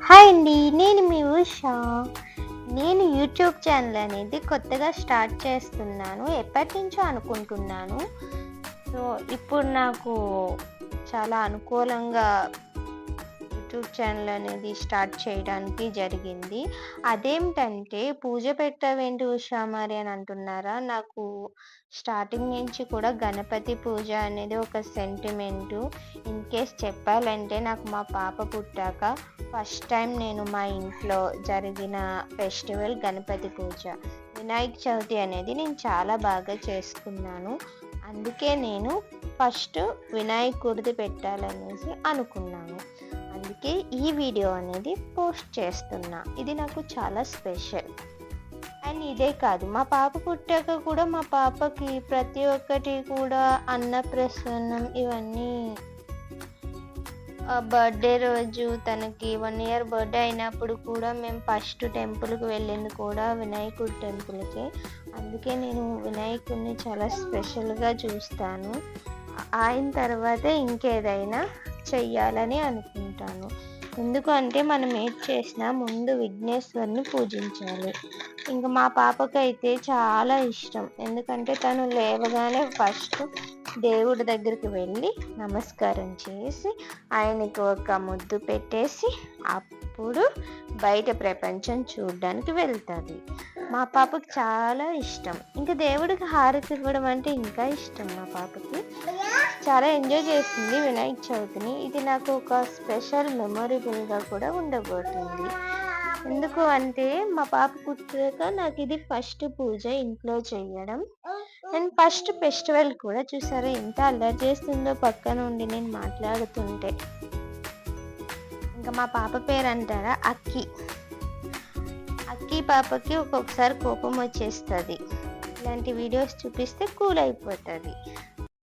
Hi అండి. నేను మీ ఉషా. నేను యూట్యూబ్ ఛానల్ అనేది కొత్తగా స్టార్ట్ చేస్తున్నాను. ఎప్పటినుంచో అనుకుంటున్నాను. సో, ఇప్పుడు నాకు చాలా అనుకూలంగా యూట్యూబ్ ఛానల్ అనేది స్టార్ట్ చేయడానికి జరిగింది. అదేంటంటే, పూజ పెట్టావేంటి ఉషా మరి అని అంటున్నారా? నాకు స్టార్టింగ్ నుంచి కూడా గణపతి పూజ అనేది ఒక సెంటిమెంటు. ఇన్‌కేస్ చెప్పాలంటే నాకు మా పాప పుట్టాక ఫస్ట్ టైం నేను మా ఇంట్లో జరిగిన ఫెస్టివల్ గణపతి పూజ. వినాయక చవితి అనేది నేను చాలా బాగా చేసుకున్నాను. అందుకే నేను ఫస్ట్ వినాయకుడిది పెట్టాలనేసి అనుకున్నాను. అందుకే ఈ వీడియో అనేది పోస్ట్ చేస్తున్నా. ఇది నాకు చాలా స్పెషల్. అండ్ ఇదే కాదు, మా పాప పుట్టాక కూడా మా పాపకి ప్రతి ఒక్కటి కూడా అన్నప్రసన్నం ఇవన్నీ బర్త్‌డే రోజు తనకి 1 ఇయర్ బర్త్‌డే అయినప్పుడు కూడా మేము ఫస్ట్ టెంపుల్‌కి వెళ్ళింది కూడా వినాయకుడి టెంపుల్‌కే. అందుకే నేను వినాయకుడిని చాలా స్పెషల్‌గా చూస్తాను. ఆయన తర్వాతే ఇంకేదైనా చెయ్యాలని అనుకుంటాను. ఎందుకు అంటే మనం ఏది చేసినా ముందు విఘ్నేశ్వరుని పూజించాలి. ఇంక మా పాపకైతే చాలా ఇష్టం. ఎందుకంటే తను లేవగానే ఫస్ట్ దేవుడి దగ్గరికి వెళ్ళి నమస్కారం చేసి, ఆయనకి ఒక ముద్దు పెట్టేసి, అప్పుడు బయట ప్రపంచం చూడ్డానికి వెళ్తది. మా పాపకి చాలా ఇష్టం. ఇంక దేవుడికి హారతి ఇవ్వడం అంటే ఇంకా ఇష్టం మా పాపకి. చాలా ఎంజాయ్ చేసింది వినాయక చవితిని. ఇది నాకు ఒక స్పెషల్ మెమొరబుల్‌గా కూడా ఉండబోతుంది. ఎందుకు అంటే మా పాప పుట్టాక నాకు ఇది ఫస్ట్ పూజ ఇంట్లో చేయడం. అండ్ ఫస్ట్ ఫెస్టివల్ కూడా. చూసారా ఎంత అల్లరి చేస్తుందో పక్కన ఉండి నేను మాట్లాడుతుంటే. ఇంకా మా పాప పేరు అంటారా అక్కి. అక్కి పాపకి ఒక్కొక్కసారి కోపం వచ్చేస్తది. ఇలాంటి వీడియోస్ చూపిస్తే కూల్ అయిపోతది.